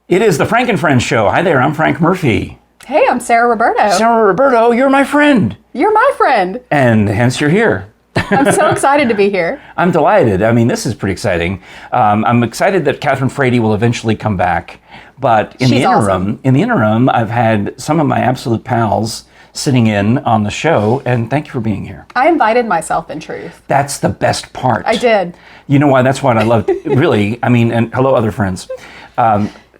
It is the Frank and Friends show. Hi there, I'm Frank Murphy. Hey, I'm Sarah Roberto. Sarah Roberto, you're my friend. You're my friend. And hence you're here. I'm so excited to be here. I'm delighted. I mean, this is pretty exciting. I'm excited that Kathryn Frady will eventually come back. But in the interim, I've had some of my absolute pals sitting in on the show, and thank you for being here. I invited myself, in truth. That's the best part. I did. You know why? That's what I love. Really, I mean, and hello, other friends.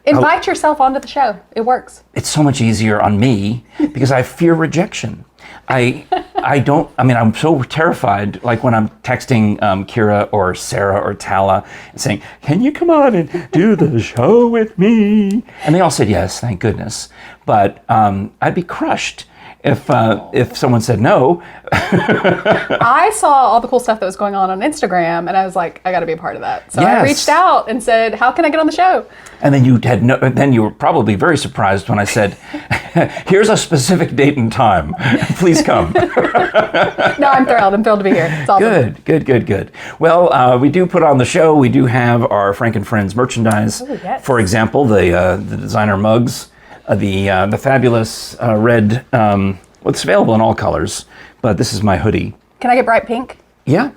Invite yourself onto the show. It works. It's so much easier on me because I fear rejection. I'm so terrified, like when I'm texting Kira or Sarah or Tala and saying, can you come on and do the show with me? And they all said yes, thank goodness. But I'd be crushed if someone said no. I saw all the cool stuff that was going on Instagram, and I was like, I got to be a part of that. So yes. I reached out and said, how can I get on the show? And then you were probably very surprised when I said, here's a specific date and time. Please come. No, I'm thrilled. I'm thrilled to be here. It's awesome. Good. Well, we do put on the show. We do have our Frank and Friends merchandise. Oh, yes. For example, the designer mugs, the fabulous red. Well, it's available in all colors, but this is my hoodie. Can I get bright pink? Yeah.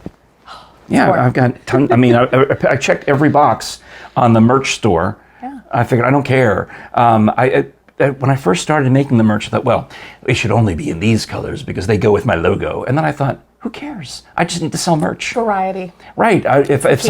Yeah, I've got I checked every box on the merch store. Yeah. I figured I don't care. When I first started making the merch, I thought, well, it should only be in these colors because they go with my logo. And then I thought, who cares? I just need to sell merch. Variety. Right. If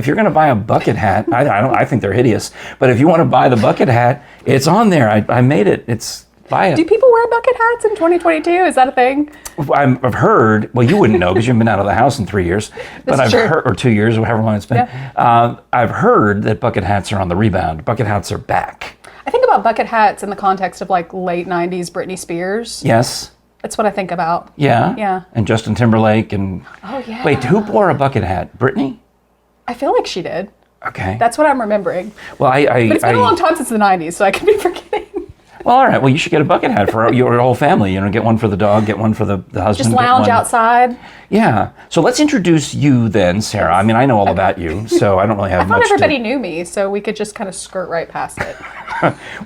you're gonna buy a bucket hat, I think they're hideous. But if you want to buy the bucket hat, it's on there. I made it. Buy it. Do people wear bucket hats in 2022? Is that a thing? I've heard. Well, you wouldn't know because you've been out of the house in 3 years. But I've heard, or 2 years, or however long it's been. Yeah. I've heard that bucket hats are on the rebound. Bucket hats are back. I think about bucket hats in the context of like late 90s Britney Spears. Yes. That's what I think about. Yeah? Yeah. And Justin Timberlake and... Oh, yeah. Wait, who wore a bucket hat? Britney? I feel like she did. Okay. That's what I'm remembering. Well, but it's been a long time since the 90s, so I could be forgetting. Well, all right. Well, you should get a bucket hat for your whole family. Get one for the dog, get one for the husband. Just lounge outside. Yeah. So let's introduce you then, Sarah. I mean, I know all about you, so I don't really have much I thought everybody knew me, so we could just kind of skirt right past it.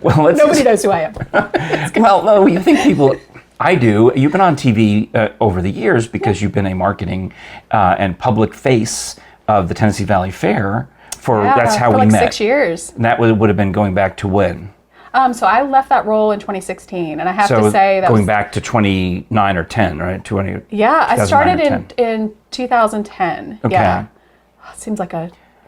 Well, Nobody knows who I am. Well, no, you think people... I do. You've been on TV over the years because you've been a marketing and public face of the Tennessee Valley Fair. That's how we met. 6 years. And that would have been going back to when? So I left that role in 2016, and I have to say that going back to 29 or 10, right? 20. Yeah, I started in 2010. Okay. Yeah, it seems like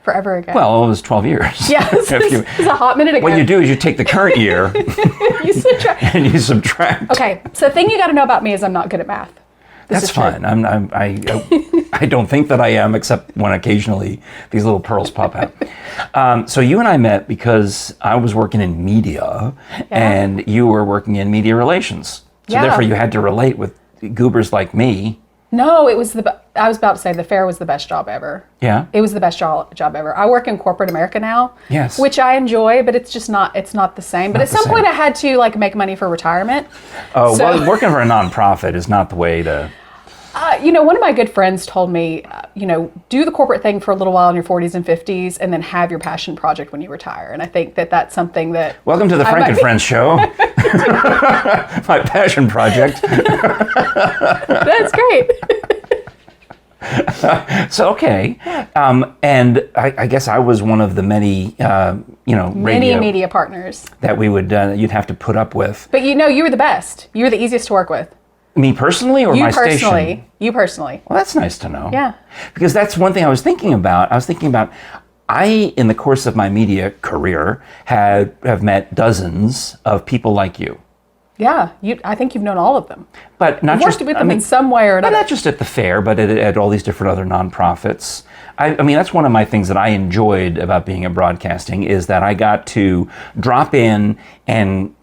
forever ago. Well, it was 12 years. Yeah, it's a hot minute ago. What you do is you take the current year and you subtract. Okay, so the thing you got to know about me is I'm not good at math. That's fine. I don't think that I am, except when occasionally these little pearls pop out. So you and I met because I was working in media, and you were working in media relations. So therefore, you had to relate with goobers like me. No, it was I was about to say the fair was the best job ever. Yeah? It was the best job ever. I work in corporate America now. Yes. Which I enjoy, but it's just not the same. But at some point I had to make money for retirement. Oh, well, working for a nonprofit is not the way to... one of my good friends told me, do the corporate thing for a little while in your 40s and 50s and then have your passion project when you retire. And I think that that's something that... Welcome to the Frank and Friends show. My passion project. That's great. So, okay. And I guess I was one of the many, many media partners that we would, you'd have to put up with. But you were the best. You were the easiest to work with. Me personally or my station? You personally. Well, that's nice to know. Yeah. Because that's one thing I was thinking about. In the course of my media career, have met dozens of people like you. Yeah, I think you've known all of them. But not worked with them in some way or another. Not just at the fair, but at all these different other nonprofits. I mean, that's one of my things that I enjoyed about being in broadcasting is that I got to drop in and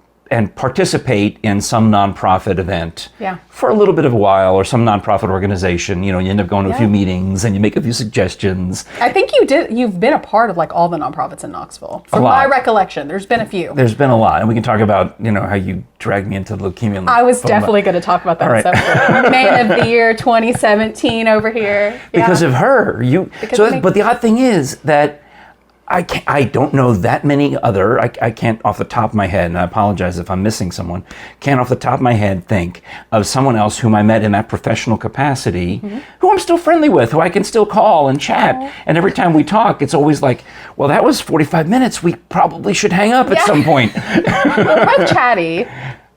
participate in some nonprofit event for a little bit of a while, or some nonprofit organization. You end up going to a few meetings and you make a few suggestions. I think you've been a part of all the nonprofits in Knoxville. From my recollection, there's been a few. There's been a lot. And we can talk about, how you dragged me into the leukemia. I was definitely going to talk about that. Right. Man of the Year 2017 over here. Because of her. But the odd thing is that I don't know that many other, I can't off the top of my head, and I apologize if I'm missing someone, can't off the top of my head think of someone else whom I met in that professional capacity, who I'm still friendly with, who I can still call and chat. And every time we talk, it's always like, well, that was 45 minutes. We probably should hang up at some point. We're both chatty.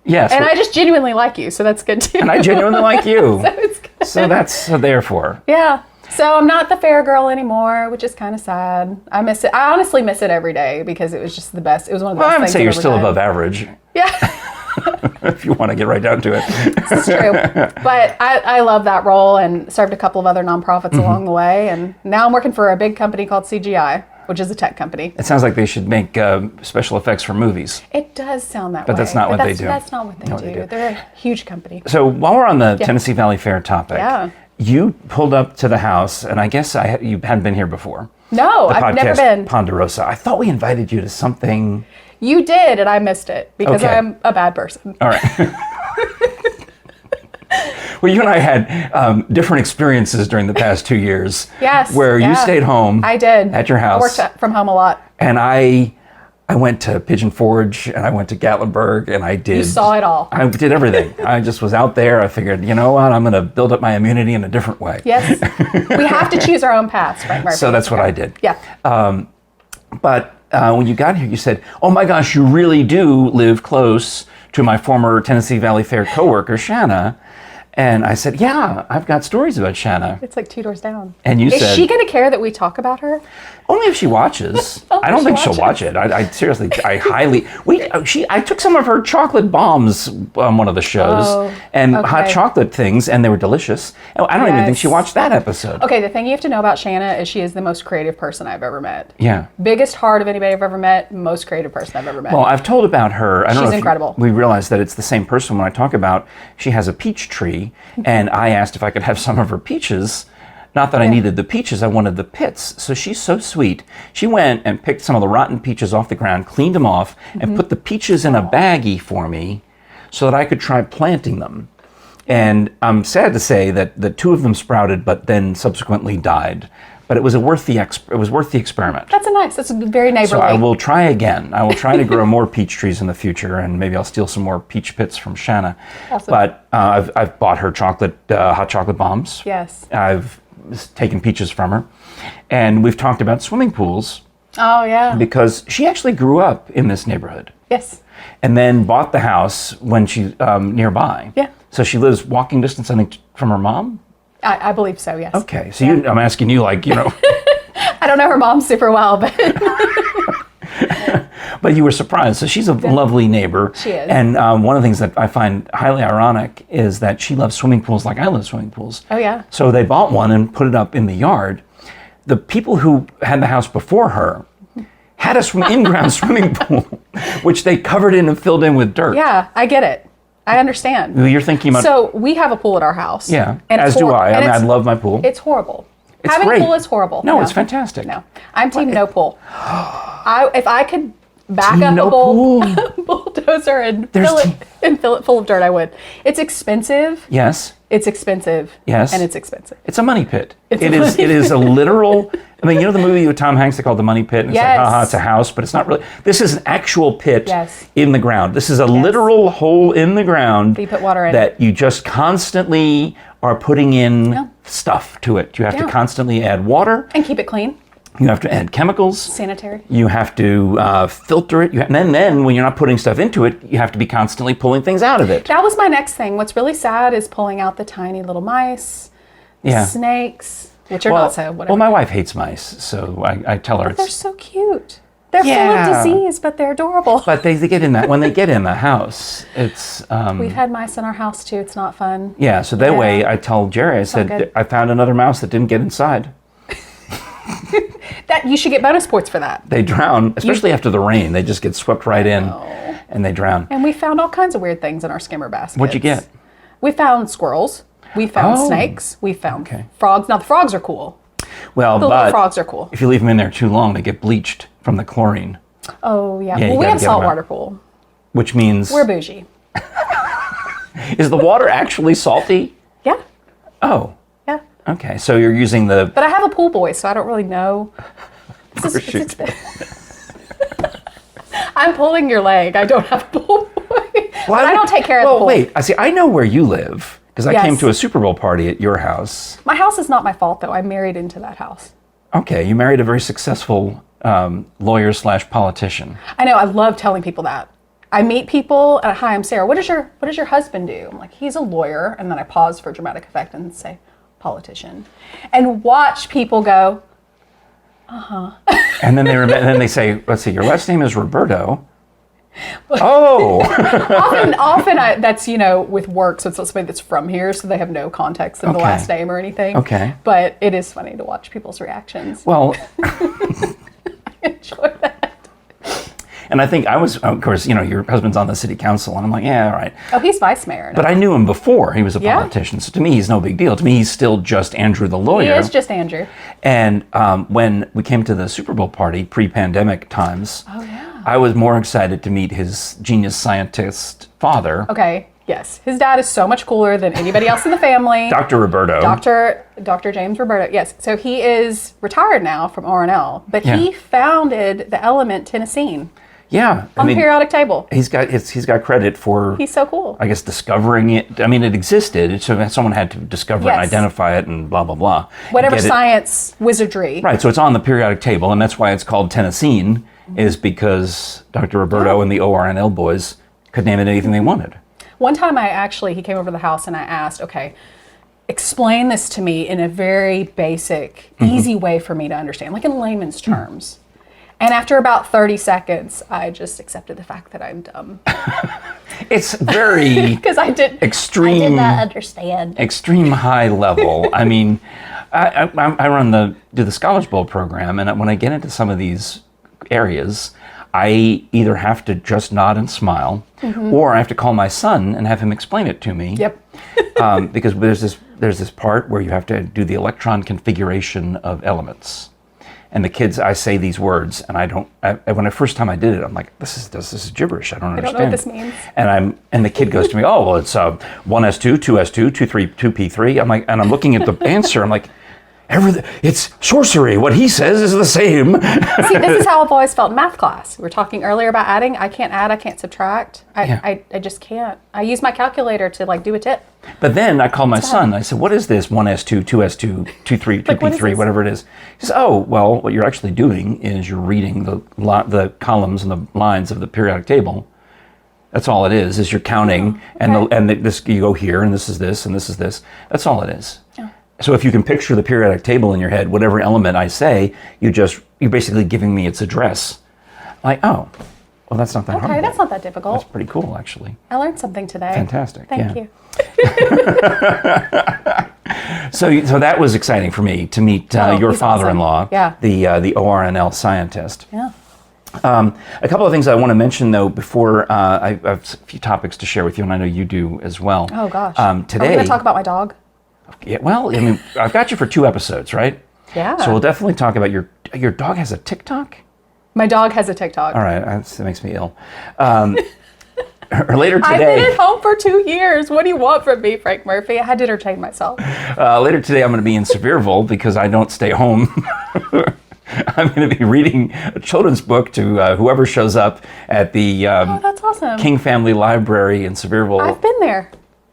Yes. And I just genuinely like you, so that's good too. And I genuinely like you. So it's good. So that's therefore. Yeah. So I'm not the fair girl anymore, which is kind of sad. I miss it. I honestly miss it every day because it was just the best. It was one of the best I would things say I've you're ever still done. above average, Yeah, if you want to get right down to it. it's true. But I love that role and served a couple of other nonprofits along the way. And now I'm working for a big company called CGI, which is a tech company. It sounds like they should make special effects for movies. It does sound that way. But that's not what they do. That's not what they do. They're a huge company. So while we're on the Tennessee Valley Fair topic, you pulled up to the house, and I guess you hadn't been here before. No, The I've never podcast been. Ponderosa. I thought we invited you to something. You did, and I missed it because Okay. I'm a bad person. All right. Well, you and I had different experiences during the past 2 years. Yes. Where you yeah. stayed home. I did. At your house. I worked from home a lot. And I went to Pigeon Forge, and I went to Gatlinburg, and I did. You saw it all. I did everything. I just was out there. I figured, you know what? I'm going to build up my immunity in a different way. Yes. We have to choose our own paths, Frank Murphy. So that's what I did. Yeah. But when you got here, you said, oh my gosh, you really do live close to my former Tennessee Valley Fair coworker, Shanna. And I said, yeah, I've got stories about Shanna. It's like 2 doors down. And you Is said, she going to care that we talk about her? only if she watches. Only I don't if think she she'll watch watches. it. I seriously, I highly. I took some of her chocolate bombs on one of the shows and hot okay. chocolate things, and they were delicious. And I don't even think she Yes. watched that episode. Okay, the thing you have to know about Shanna is she is the most creative person I've ever met. Yeah. Biggest heart of anybody I've ever met, most creative person I've ever met. Well, I've told about her. I don't She's know if incredible. we realize that it's the same person when I talk about she has a peach tree, and I asked if I could have some of her peaches. Not that I needed the peaches, I wanted the pits. So she's so sweet. She went and picked some of the rotten peaches off the ground, cleaned them off, and put the peaches in a baggie for me so that I could try planting them. And I'm sad to say that the 2 of them sprouted, but then subsequently died. But it was worth the experiment. That's a very neighborly. So I will try again. I will try to grow more peach trees in the future, and maybe I'll steal some more peach pits from Shanna. Awesome. But I've bought her hot chocolate bombs. Yes. I've taken peaches from her, and we've talked about swimming pools Oh, yeah. because she actually grew up in this neighborhood, Yes. and then bought the house when she nearby. Yeah. So she lives walking distance, I think, from her mom. I believe so, yes. Okay. So I'm asking you, like, you know. I don't know her mom super well, but But you were surprised. So she's a lovely neighbor. She is. And one of the things that I find highly ironic is that she loves swimming pools like I love swimming pools. Oh, yeah. So they bought one and put it up in the yard. The people who had the house before her had a in-ground swimming pool, which they covered in and filled in with dirt. yeah, I get it. I understand. You're thinking about... So we have a pool at our house. yeah, and as it's do I. I mean, I it's- love my pool. It's horrible. It's Having great. a pool is horrible. No, it's fantastic. No, I'm team no pool. If I could back up no a bulldozer and fill it full of dirt, I would. It's expensive. Yes. It's expensive. Yes. And it's expensive. It's a money pit. It's It a is. money It is a literal. I mean, you know the movie with Tom Hanks they called The Money Pit, and it's Yes. like, haha, it's a house, but it's not really. This is an actual pit Yes. in the ground. This is a literal hole in the ground That you put water in. that you just constantly are putting in stuff to it. You have to Yeah. constantly add water. And keep it clean, You have to add chemicals. sanitary. You have to filter it. And then when you're not putting stuff into it, you have to be constantly pulling things out of it. That was my next thing. What's really sad is pulling out the tiny little mice, Yeah. snakes, which are not so whatever. Well, my wife hates mice, so I tell her They're it's. so cute. They're Yeah. full of disease, but they're adorable. But they get in that when they get in the house, it's We've had mice in our house too. It's not fun. yeah. So that way, I tell Jerry, I not said good. I found another mouse that didn't get inside. That you should get bonus points for that. They drown, especially after the rain. They just get swept right in, and they drown. And we found all kinds of weird things in our skimmer baskets. What'd you get? We found squirrels. We found Oh. snakes. We found frogs. Now the frogs are cool. Well, The little but frogs are cool. if you leave them in there too long, they get bleached from the chlorine, Oh yeah. Yeah, you Well, we gotta have get 'em out. saltwater pool. which means We're bougie. is the water actually salty? Yeah. Oh, Yeah. okay. So you're using the But I have a pool boy, so I don't really know. I'm pulling your leg. I don't have a pull boy. Well, I don't take care of the pool. Wait. I know where you live because I Yes. came to a Super Bowl party at your house. My house is not my fault, though. I married into that house. Okay, you married a very successful lawyer/politician. I know. I love telling people that. I meet people and, hi, I'm Sarah. What does your husband do? I'm like, he's a lawyer. And then I pause for dramatic effect and say, politician. And watch people go, And then they say, let's see, your last name is Roberto. Oh. often that's, with work. So it's not somebody that's from here. So they have no context of the last name or anything. Okay. But it is funny to watch people's reactions. Well, I enjoy that. and I think of course, your husband's on the city council, and I'm like, yeah, all right. Oh, he's vice mayor now. But I knew him before he was a politician, so to me, he's no big deal. To me, he's still just Andrew the lawyer. He is just Andrew. And when we came to the Super Bowl party, pre-pandemic times, I was more excited to meet his genius scientist father. Okay, yes. His dad is so much cooler than anybody else in the family. Dr. Roberto. Dr. James Roberto, yes. So he is retired now from R&L, but he founded the Element Tennessine. Yeah. On the periodic table. He's got credit for... He's so cool. I guess discovering it. I mean, it existed. So someone had to discover it and identify it and blah, blah, blah. Whatever science wizardry. Right. So it's on the periodic table. And that's why it's called Tennessine, is because Dr. Roberto and the ORNL boys could name it anything they wanted. One time he came over to the house and I asked, okay, explain this to me in a very basic, easy way for me to understand, like in layman's terms. And after about 30 seconds, I just accepted the fact that I'm dumb. It's very because I did not understand. Extreme high level. I mean, I do the Scholars Bowl program, and when I get into some of these areas, I either have to just nod and smile, or I have to call my son and have him explain it to me. Yep. Because there's this part where you have to do the electron configuration of elements. And the kids, I say these words, and when the first time I did it, I'm like, this is gibberish. I don't understand. I don't know what this means. And the kid goes to me, oh, well, it's 1s2, 2s2, 2p3. I'm like, and I'm looking at the answer. I'm like, it's sorcery. What he says is the same. See, this is how I've always felt in math class. We were talking earlier about adding. I can't add. I can't subtract. I just can't. I use my calculator to do a tip. But then I called my son. I said, what is this 1s2, 2s2, 2p3, whatever it is? He says, oh, well, what you're actually doing is you're reading the columns and the lines of the periodic table. That's all it is you're counting. And this, you go here, and this is this, and this is this. That's all it is. Oh. So if you can picture the periodic table in your head, whatever element I say, you're basically giving me its address. Like, oh, well, that's not that hard. Okay, that's not that difficult. That's pretty cool, actually. I learned something today. Fantastic. Thank you. So that was exciting for me to meet your father-in-law, awesome. the ORNL scientist. Yeah. A couple of things I want to mention, though, before I have a few topics to share with you, and I know you do as well. Oh, gosh. Today, are we going to talk about my dog? Yeah, well, I mean, I've got you for 2 episodes, right? Yeah. So we'll definitely talk about your dog has a TikTok? My dog has a TikTok. All right, that makes me ill. Or later today. I've been at home for 2 years. What do you want from me, Frank Murphy? I had to entertain myself. Later today, I'm going to be in Sevierville because I don't stay home. I'm going to be reading a children's book to whoever shows up at the that's awesome. King Family Library in Sevierville. I've been there.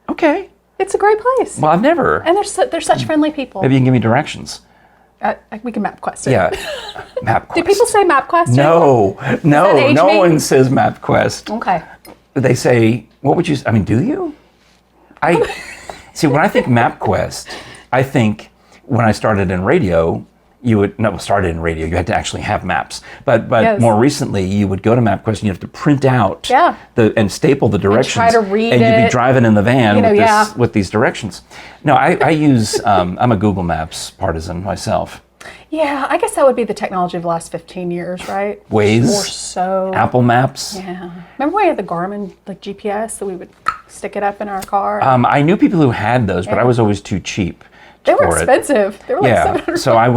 Okay. It's a great place. Well, I've never. And they're such friendly people. Maybe you can give me directions. We can MapQuest it. Yeah, MapQuest. Do people say MapQuest? No, no one says MapQuest. Okay. They say, what would you, do you? See, when I think MapQuest, I think when I started in radio, you had to actually have maps. But yes. More recently, you would go to MapQuest and you have to print out and staple the directions. And try to read and it. you'd be driving in the van with these directions. No, I use, I'm a Google Maps partisan myself. Yeah, I guess that would be the technology of the last 15 years, right? Waze. Or so. Apple Maps. Yeah. Remember when we had the Garmin GPS that we would stick it up in our car? I knew people who had those, but I was always too cheap. They were expensive. They were like $700. So I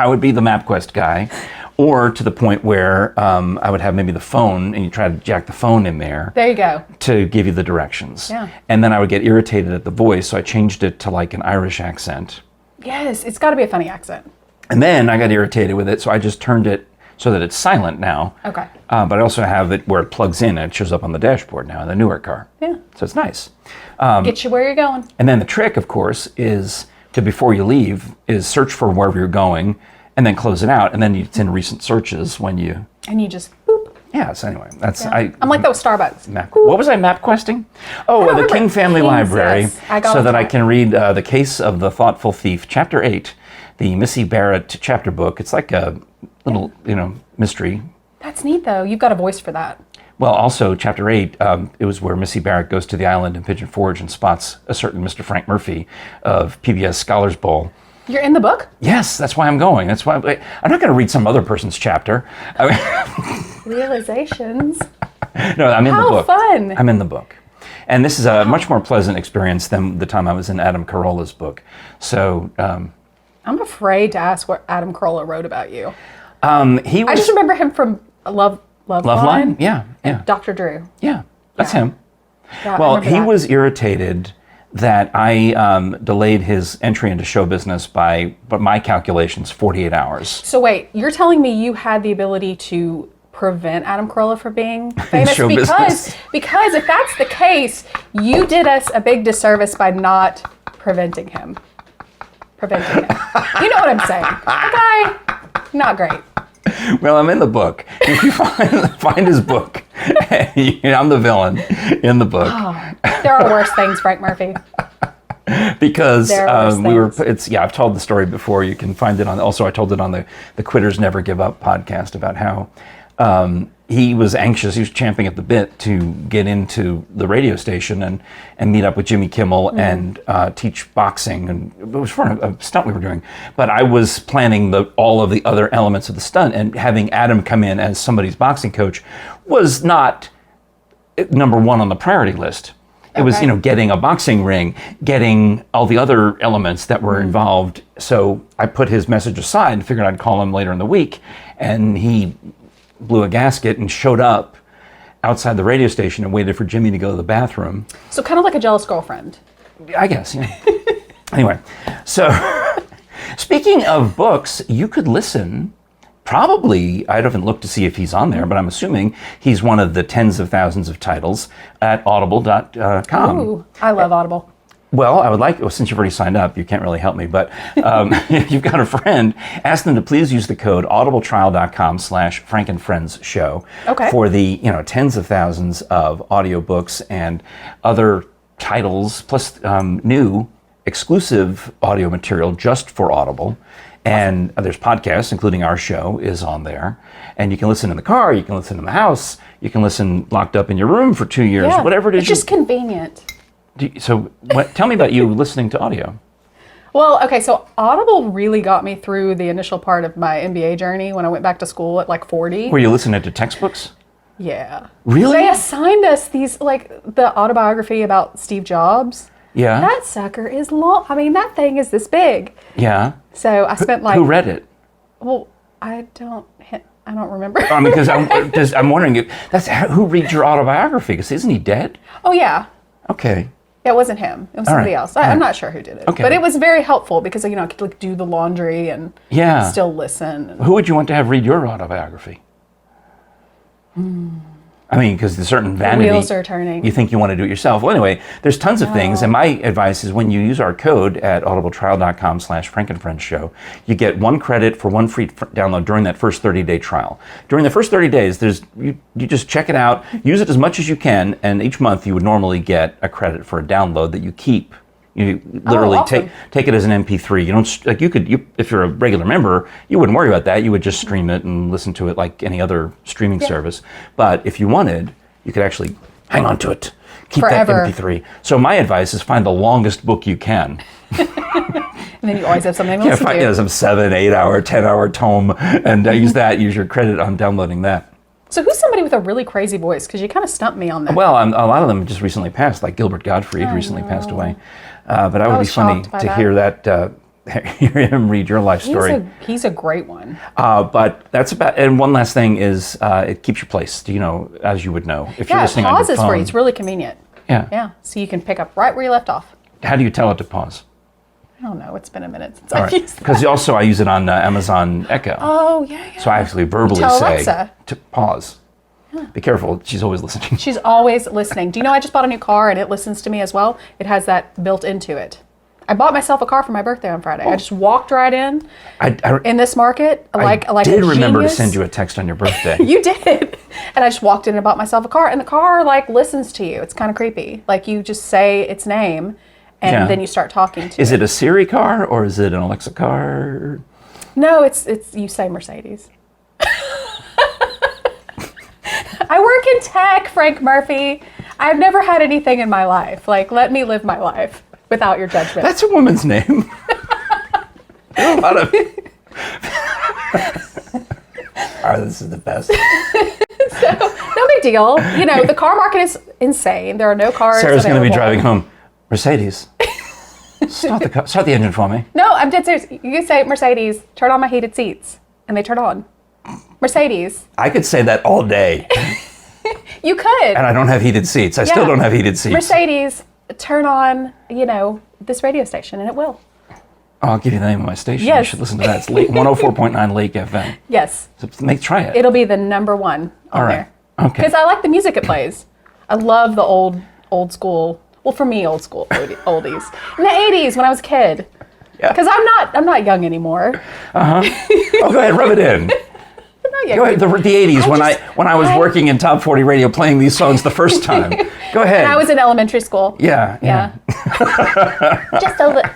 would be the MapQuest guy, or to the point where I would have maybe the phone, and you try to jack the phone in there. There you go. To give you the directions. Yeah. And then I would get irritated at the voice, so I changed it to like an Irish accent. Yes, it's got to be a funny accent. And then I got irritated with it, so I just turned it so that it's silent now. Okay. But I also have it where it plugs in and it shows up on the dashboard now in the newer car. Yeah. So it's nice. Get you where you're going. And then the trick, of course, is to, before you leave, is search for wherever you're going and then close it out. And then it's in recent searches when you... And you just boop. Yeah, so anyway, that's... Yeah. I'm like that with Starbucks. What was I map questing? Oh, the King Family Library. Yes. I got so that I that. can read The Case of the Thoughtful Thief, Chapter 8, the Missy Barrett chapter book. It's like a little, mystery. That's neat, though. You've got a voice for that. Well, also, Chapter 8, it was where Missy Barrett goes to the island in Pigeon Forge and spots a certain Mr. Frank Murphy of PBS Scholars Bowl. You're in the book? Yes, that's why I'm going. That's why I'm not going to read some other person's chapter. Realizations. No, I'm in the book. How fun. I'm in the book. And this is a much more pleasant experience than the time I was in Adam Carolla's book. So... I'm afraid to ask what Adam Carolla wrote about you. He was... I just remember him from Love Line? Yeah. Dr. Drew. Yeah, that's him. Yeah, Well, I remember he that. was irritated that I delayed his entry into show business by my calculations, 48 hours. So wait, you're telling me you had the ability to prevent Adam Carolla from being famous? Show business. Because if that's the case, you did us a big disservice by not preventing him. You know what I'm saying? Okay, not great. Well, I'm in the book. If you find his book, I'm the villain in the book. Oh, there are worse things, Frank Murphy. Because There are worse things. I've told the story before. You can find it also I told it on the Quitters Never Give Up podcast about how he was anxious, he was champing at the bit to get into the radio station and meet up with Jimmy Kimmel and teach boxing. And it was for a stunt we were doing. But I was planning all of the other elements of the stunt, and having Adam come in as somebody's boxing coach was not number one on the priority list. It was, getting a boxing ring, getting all the other elements that were involved. So I put his message aside and figured I'd call him later in the week. And he blew a gasket and showed up outside the radio station and waited for Jimmy to go to the bathroom. So kind of like a jealous girlfriend. I guess, Anyway, so speaking of books, you could listen. Probably, I haven't looked to see if he's on there, but I'm assuming he's one of the tens of thousands of titles at audible.com. Ooh, I love Audible. Well, I would like, since you've already signed up, you can't really help me, but if you've got a friend, ask them to please use the code audibletrial.com/FrankandFriendsShow for the tens of thousands of audiobooks and other titles, plus new exclusive audio material just for Audible. And there's podcasts, including our show, is on there. And you can listen in the car, you can listen in the house, you can listen locked up in your room for 2 years, whatever it is. It's just convenient. Tell me about you listening to audio. Well, okay, so Audible really got me through the initial part of my MBA journey when I went back to school at like 40. Were you listening to textbooks? Yeah. Really? They assigned us these, the autobiography about Steve Jobs. Yeah. That sucker is long. I mean, that thing is this big. Yeah. So I spent Who read it? Well, I don't remember. I mean, because I'm wondering who reads your autobiography? Because isn't he dead? Oh yeah. Okay. It wasn't him. It was somebody else. I'm not sure who did it. Okay. But it was very helpful because I could do the laundry and still listen. Who would you want to have read your autobiography? I mean, because there's certain vanity. The wheels are turning. You think you want to do it yourself. Well, anyway, there's tons of things. And my advice is when you use our code at audibletrial.com/FrankandFriendsShow, you get 1 credit for 1 free download during that first 30-day trial. During the first 30 days, you just check it out, use it as much as you can, and each month you would normally get a credit for a download that you keep. You literally awesome. take it as an MP3. You don't if you're a regular member, you wouldn't worry about that. You would just stream it and listen to it like any other streaming service. But if you wanted, you could actually hang on to it, keep Forever. that MP3. So my advice is find the longest book you can. And then you always have something to listen to. Some 7, 8 hour, 10-hour tome, and use your credit on downloading that. So who's somebody with a really crazy voice? Because you kind of stumped me on that. Well, a lot of them just recently passed, like Gilbert Gottfried recently passed away. But that would be funny to hear hear him read your life story. He's a great one. But that's about. And one last thing is, it keeps you placed. As you would know, if you're listening on your phone. pauses for you. It's really convenient. Yeah. Yeah. So you can pick up right where you left off. How do you tell it to pause? I don't know. It's been a minute since All I've right. used that. Because also I use it on Amazon Echo. Oh, yeah. So I actually verbally Tell say Alexa. to pause. Be careful. She's always listening. She's always listening. Do you know I just bought a new car and it listens to me as well? It has that built into it. I bought myself a car for my birthday on Friday. I just walked right in this market like I did a remember to genius. send you a text on your birthday. You did. And I just walked in and bought myself a car, and the car like listens to you. It's kind of creepy. Like you just say its name and then you start talking to it. Is it a Siri car or is it an Alexa car? No, it's you say Mercedes. I work in tech, Frank Murphy. I've never had anything in my life. Like, let me live my life without your judgment. That's a woman's name. There are a lot of... Oh, this is the best. So, no big deal. You know, the car market is insane. There are no cars Sarah's going to be available. driving home. Mercedes. Start the engine for me. No, I'm dead serious. You say, Mercedes, turn on my heated seats. And they turn on. Mercedes. I could say that all day. You could. And I don't have heated seats. I still don't have heated seats. Mercedes, turn on, this radio station, and it will. I'll give you the name of my station. Yes. You should listen to that. It's Lake 104.9 Lake FM. Yes. So try it. It'll be the number one on All right. there. Okay. Because I like the music it plays. I love the old school. Well, for me, old school oldies. In the 80s when I was a kid. Yeah. Because I'm not young anymore. Oh, go ahead, rub it in. I'm not young Go ahead. anymore. The 80s when I was working in Top 40 Radio playing these songs the first time. Go ahead. I was in elementary school. Yeah.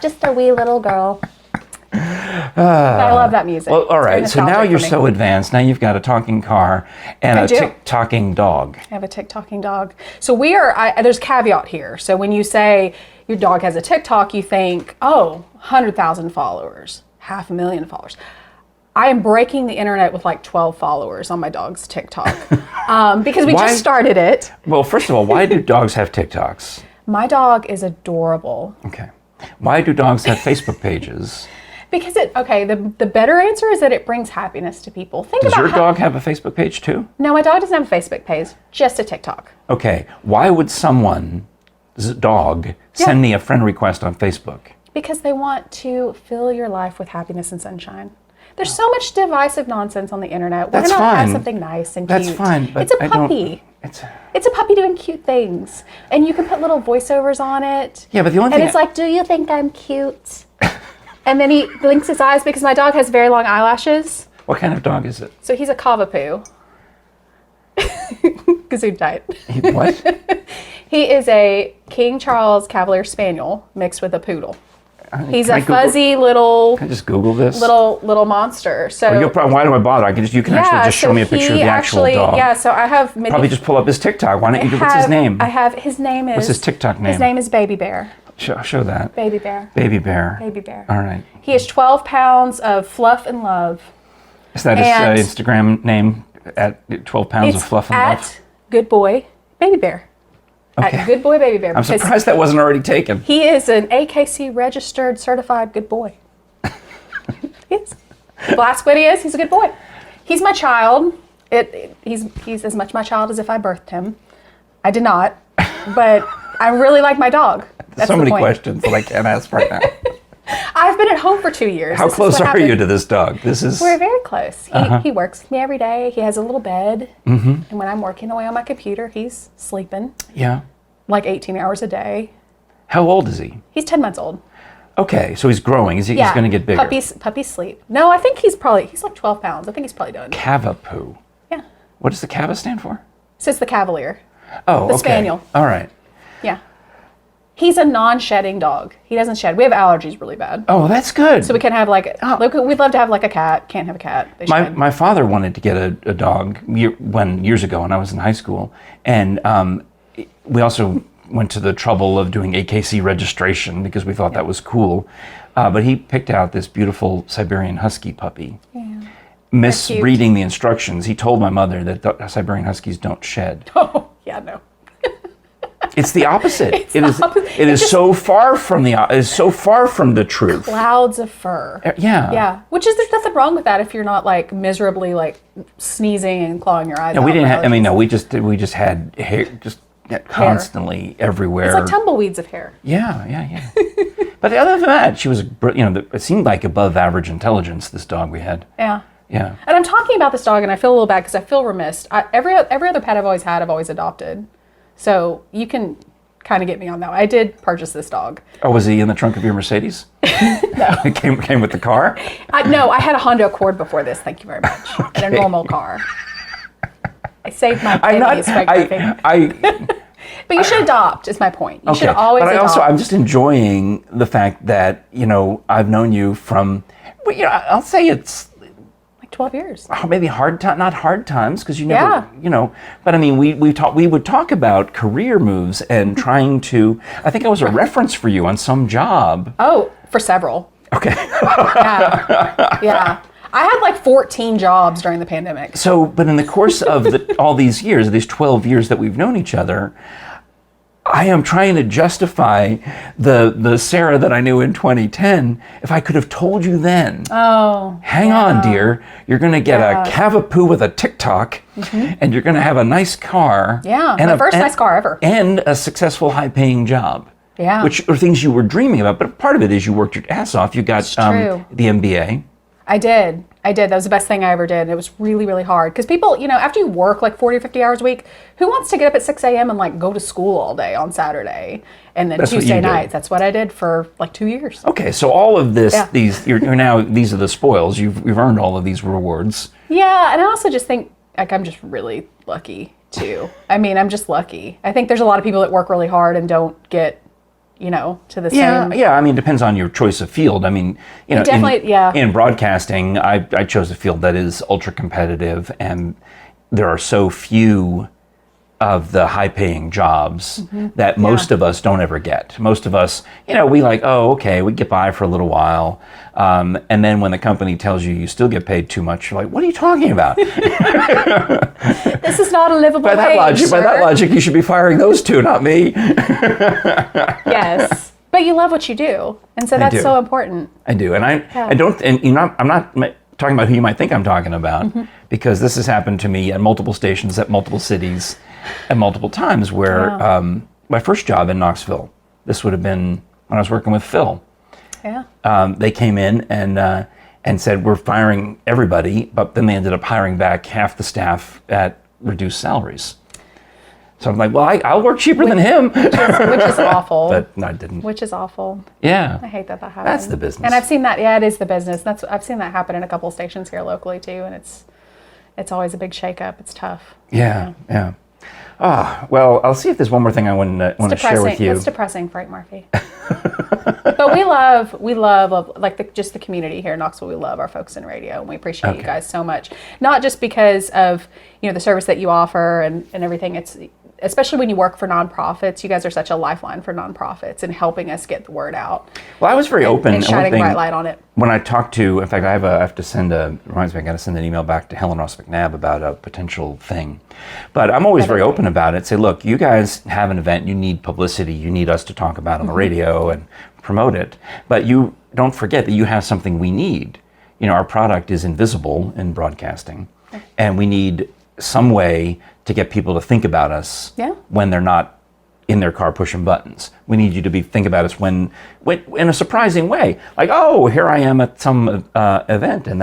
Just a wee little girl. But I love that music. Well, all It's very right. So now nostalgic you're for me. so advanced. Now you've got a talking car and I a do. tick-tocking dog. I have a TikToking dog. So there's caveat here. So when you say your dog has a TikTok, you think, 100,000 followers, 500,000 followers. I am breaking the internet with like 12 followers on my dog's TikTok because we just started it. Well, first of all, why do dogs have TikToks? My dog is adorable. Okay. Why do dogs have Facebook pages? Because the better answer is that it brings happiness to people. Does your dog have a Facebook page too? No, my dog doesn't have a Facebook page, just a TikTok. Okay. Why would someone's dog send me a friend request on Facebook? Because they want to fill your life with happiness and sunshine. There's so much divisive nonsense on the internet. Why That's not have fine. something nice and cute? That's fine, but it's a I don't- puppy. It's a puppy doing cute things. And you can put little voiceovers on it. Yeah, but the only And thing it's like, do you think I'm cute? And then he blinks his eyes because my dog has very long eyelashes. What kind of dog is it? So he's a Cavapoo. Gesundheit. What? He is a King Charles Cavalier Spaniel mixed with a poodle. He's Can I a Google- fuzzy little Can I just Google this? little monster. So Why do I bother? You can actually just show me a picture of the actual dog. Yeah, so I have many. Probably just pull up his TikTok. Why don't you do? What's his name? His name is. What's his TikTok name? His name is Baby Bear. Show that. Baby Bear. Baby Bear. Baby Bear. All right. He has 12 pounds of fluff and love. Is that And- his Instagram name? At 12 pounds of fluff and at love? Good Boy Baby Bear. Okay. At Good Boy Baby Bear. I'm because surprised that wasn't already taken. he is an AKC registered certified good boy. He is. Well, that's what he is. He's a good boy. He's my child. He's as much my child as if I birthed him. I did not, but I really like my dog. That's So the many point. questions that I can't ask right now. I've been at home for 2 years. How This is close what are happened. you to this dog? This is. We're very close. He works with me every day. He has a little bed. And when I'm working away on my computer, he's sleeping Yeah. like 18 hours a day. How old is he? He's 10 months old. Okay, so he's growing. He's going to get bigger. Puppies sleep. No, I think he's like 12 pounds. I think he's probably done. Cavapoo. Yeah. What does the Cava stand for? So it's the Cavalier. Oh, The okay. Spaniel. All right. Yeah. He's a non-shedding dog. He doesn't shed. We have allergies really bad. Oh, that's good. So we can have we'd love to have like a cat. Can't have a cat. They shed. My father wanted to get a dog years ago when I was in high school, and we also went to the trouble of doing AKC registration because we thought that was cool. But he picked out this beautiful Siberian Husky puppy. Yeah. Misreading the instructions, he told my mother that the Siberian Huskies don't shed. Oh, yeah, no. It's the opposite. It is just- so far from the truth. Clouds of fur. Yeah. Yeah. There's nothing wrong with that if you're not like miserably like sneezing and clawing your eyes No, out. we didn't for have. I mean, allergies. no, we just had hair, just constantly everywhere. It's like tumbleweeds of hair. Yeah. But other than that, she was, it seemed like above average intelligence, this dog we had. Yeah. Yeah. And I'm talking about this dog, and I feel a little bad because I feel remiss. Every other pet I've always had, I've always adopted. So you can kind of get me on that. I did purchase this dog. Oh, was he in the trunk of your Mercedes? No. It came with the car? No, I had a Honda Accord before this. Thank you very much. Okay. And a normal car. I saved my pennies by gripping. But you should adopt, is my point. You should always adopt. I'm just enjoying the fact that, I've known you from, I'll say it's 12 years. Maybe not hard times, because you never, but I mean, we would talk about career moves and trying to, I think I was a reference for you on some job. Oh, for several. Okay. Yeah. I had like 14 jobs during the pandemic. So, but in the course of all these years, these 12 years that we've known each other, I am trying to justify the Sarah that I knew in 2010. If I could have told you then, hang on, dear, you're going to get a Cavapoo with a TikTok, and you're going to have a nice car. Yeah, and my first nice car ever. And a successful, high-paying job. Yeah. Which are things you were dreaming about, but part of it is you worked your ass off. You got the MBA. I did. That was the best thing I ever did. It was really, really hard. Because people, after you work like 40 or 50 hours a week, who wants to get up at 6 a.m. and like go to school all day on Saturday? And then Tuesday nights. That's what I did for like 2 years. Okay, so all of this, these are the spoils. You've earned all of these rewards. Yeah, and I also just think like I'm just really lucky too. I mean, I'm just lucky. I think there's a lot of people that work really hard and don't get to the same. Yeah, I mean, it depends on your choice of field. I mean, in broadcasting, I chose a field that is ultra competitive, and there are so few of the high-paying jobs that most of us don't ever get. Most of us, we we get by for a little while, and then when the company tells you still get paid too much, you're like, what are you talking about? This is not a livable wage, by that logic, you should be firing those two, not me. Yes, but you love what you do, and so that's so important. I do, and I don't, and I'm not talking about who you might think I'm talking about, because this has happened to me at multiple stations, at multiple cities, at multiple times, where my first job in Knoxville, this would have been when I was working with Phil. Yeah. They came in and said, we're firing everybody, but then they ended up hiring back half the staff at reduced salaries. So I'm like, well, I'll work cheaper than him. Which is awful. But no, I didn't. Which is awful. Yeah. I hate that happens. That's the business. And I've seen that, it is the business. I've seen that happen in a couple of stations here locally too, and it's always a big shakeup. It's tough. Yeah. Well, I'll see if there's one more thing I want to share with you. It's depressing, Frank Murphy. But we love like just the community here in Knoxville. We love our folks in radio, and we appreciate you guys so much. Not just because of the service that you offer and everything. It's especially when you work for nonprofits. You guys are such a lifeline for nonprofits and helping us get the word out. Well, I was very open and shining a bright light on it. When I talked to, in fact, I have to send reminds me, I got to send an email back to Helen Ross McNabb about a potential thing. But I'm always very open about it. Say, look, you guys have an event, you need publicity, you need us to talk about it on the radio and promote it. But you don't forget that you have something we need. Our product is invisible in broadcasting, and we need some way to get people to think about us when they're not in their car pushing buttons. We need you to think about us when in a surprising way. Like, oh, here I am at some event, and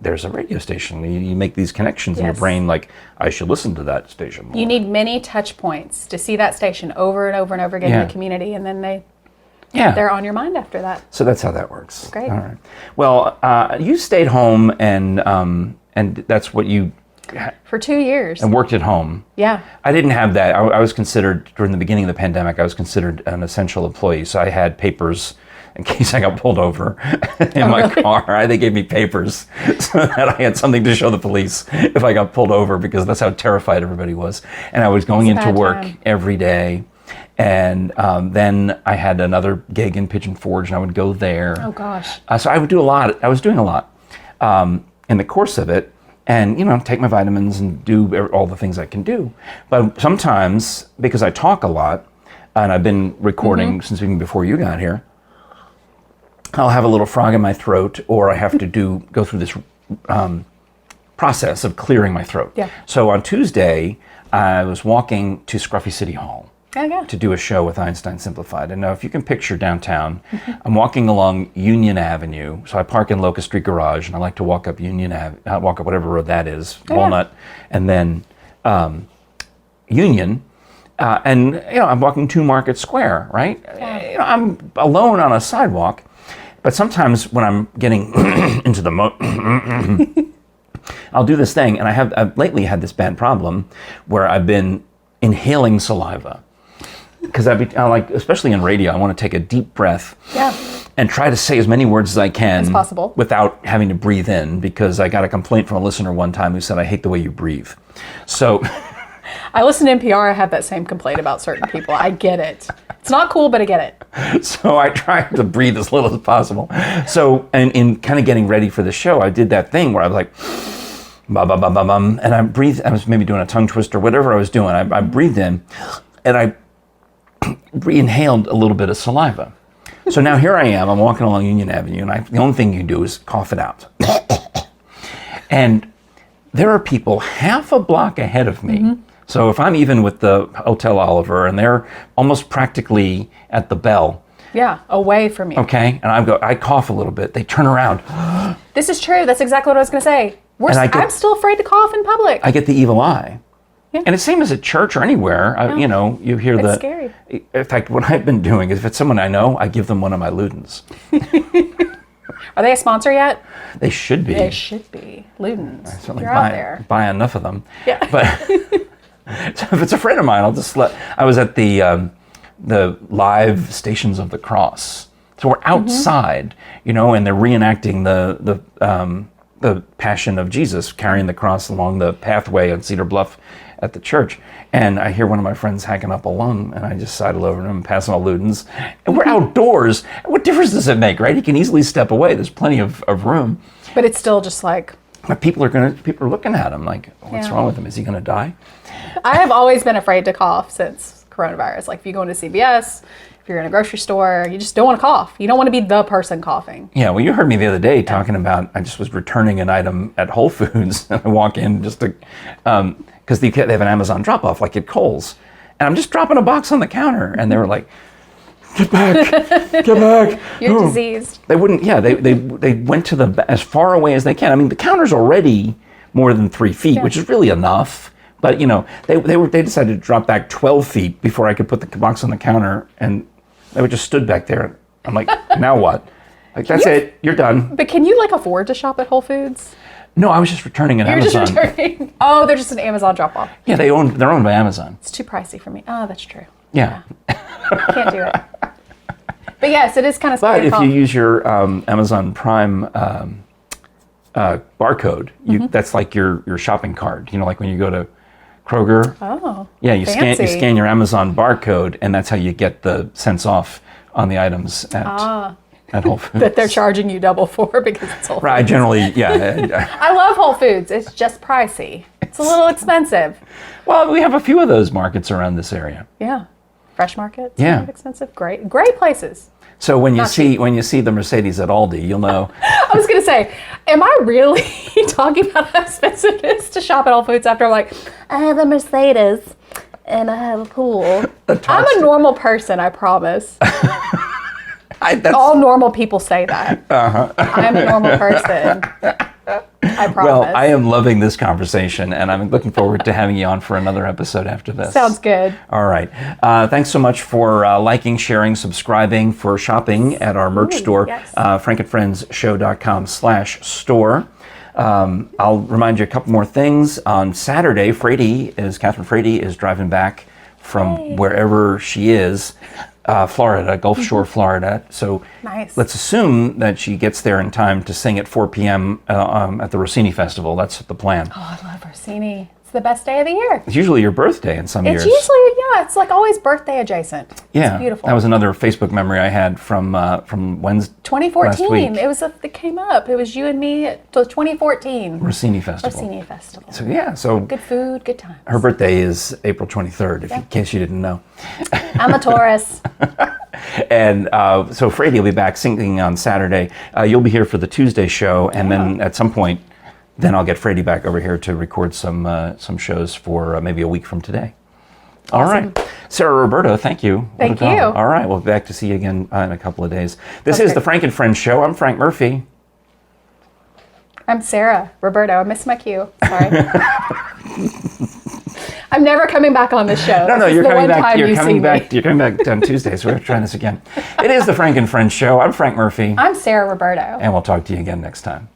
there's a radio station. You make these connections in your brain, like, I should listen to that station more. You need many touch points to see that station over and over and over again in the community, and then they're on your mind after that. So that's how that works. Great. All right. Well, you stayed home, and that's what you... For 2 years. And worked at home. Yeah. I didn't have that. I was considered, during the beginning of the pandemic, I was considered an essential employee. So I had papers in case I got pulled over in my car. They gave me papers so that I had something to show the police if I got pulled over, because that's how terrified everybody was. And I was going into work every day. And then I had another gig in Pigeon Forge, and I would go there. Oh, gosh. So I would do a lot. I was doing a lot in the course of it. And, take my vitamins and do all the things I can do. But sometimes, because I talk a lot, and I've been recording since even before you got here, I'll have a little frog in my throat, or I have to go through this process of clearing my throat. Yeah. So on Tuesday, I was walking to Scruffy City Hall to do a show with Einstein Simplified. And now if you can picture downtown, I'm walking along Union Avenue. So I park in Locust Street Garage, and I like to walk up walk up whatever road that is, Walnut, and then Union. And I'm walking to Market Square, right? Yeah. I'm alone on a sidewalk, but sometimes when I'm getting into the I'll do this thing, and I've lately had this bad problem where I've been inhaling saliva. Because I like, especially in radio, I want to take a deep breath and try to say as many words as I can as possible without having to breathe in, because I got a complaint from a listener one time who said, I hate the way you breathe. So I listen to NPR, I have that same complaint about certain people. I get it. It's not cool, but I get it. So I tried to breathe as little as possible. So, and in kind of getting ready for the show, I did that thing where I was like, ba ba ba ba bum, and I breathed. I was maybe doing a tongue twister, whatever I was doing. I breathed in, and I inhaled a little bit of saliva. So now here I am. I'm walking along Union Avenue, and the only thing you do is cough it out. And there are people half a block ahead of me. So if I'm even with the Hotel Oliver, and they're almost practically at the bell. Yeah, away from you. Okay, and I cough a little bit. They turn around. This is true. That's exactly what I was going to say. I'm still afraid to cough in public. I get the evil eye. Yeah. And it's same as at church or anywhere. You hear it's scary. In fact, what I've been doing is if it's someone I know, I give them one of my Ludens. Are they a sponsor yet? They should be. They should be. Ludens. I certainly You're out there. buy enough of them. Yeah. But so if it's a friend of mine, I'll just I was at the live Stations of the Cross. So we're outside, and they're reenacting the Passion of Jesus, carrying the cross along the pathway on Cedar Bluff at the church. And I hear one of my friends hacking up a lung, and I just sidle over to him and pass him a Ludens. And we're outdoors. What difference does it make, right? He can easily step away. There's plenty of room. But it's still just like... But people are looking at him like, what's wrong with him? Is he going to die? I have always been afraid to cough since coronavirus. Like if you go into CVS, if you're in a grocery store, you just don't want to cough. You don't want to be the person coughing. Yeah, well, you heard me the other day talking about, I just was returning an item at Whole Foods, and I walk in just to, because they have an Amazon drop-off like at Kohl's, and I'm just dropping a box on the counter, and they were like, get back, get back. You're diseased. They wouldn't, they went to as far away as they can. I mean, the counter's already more than 3 feet, which is really enough. But, they decided to drop back 12 feet before I could put the box on the counter, and they just stood back there. I'm like, now what? Like, that's it. You're done. But can you, afford to shop at Whole Foods? No, I was just returning an Amazon. You're just returning. Oh, they're just an Amazon drop-off. Yeah, they're owned by Amazon. It's too pricey for me. Oh, that's true. Yeah. Can't do it. But yes, it is kind of scary. But if you use your Amazon Prime barcode, that's like your shopping card. Like when you go to Kroger. Oh. Yeah, you fancy. scan your Amazon barcode, and that's how you get the cents off on the items at Whole Foods. That they're charging you double for because it's Whole Foods. Right, generally, yeah. I love Whole Foods. It's just pricey. It's a little expensive. Well, we have a few of those markets around this area. Yeah. Fresh markets. Yeah. Kind of expensive. Great places. So when you see the Mercedes at Aldi, you'll know. I was going to say, am I really talking about how expensive it is to shop at Whole Foods after I'm like, I have a Mercedes and I have a pool. I'm a normal person, I promise. All normal people say that. I'm a normal person. I promise. Well, I am loving this conversation, and I'm looking forward to having you on for another episode after this. Sounds good. All right. Thanks so much for liking, sharing, subscribing, for shopping at our merch store, yes. frankandfriendsshow.com/store. I'll remind you a couple more things. On Saturday, Kathryn Frady is driving back from wherever she is. Florida, Gulf Shore, Florida. So nice. Let's assume that she gets there in time to sing at 4 p.m. At the Rossini Festival. That's the plan. Oh, I love Rossini. It's the best day of the year. It's usually your birthday in some years. It's usually, it's like always birthday adjacent. Yeah. It's beautiful. That was another Facebook memory I had from Wednesday. 2014. It came up. It was you and me at the 2014 Rossini Festival. So so good food, good times. Her birthday is April 23rd, in case you didn't know. I'm a Taurus. And so Frady will be back singing on Saturday. You'll be here for the Tuesday show, and then at some point then I'll get Frady back over here to record some shows for maybe a week from today. All right. Sarah Roberto, thank you. Thank you. All right. We'll be back to see you again in a couple of days. This is the Frank and Friends Show. I'm Frank Murphy. I'm Sarah Roberto. I missed my cue. Sorry. I'm never coming back on this show. No, This is you're the coming one back. time You're you coming see back. me. You're coming back on Tuesday. So we're trying this again. It is the Frank and Friends Show. I'm Frank Murphy, I'm Sarah Roberto. and we'll talk to you again next time.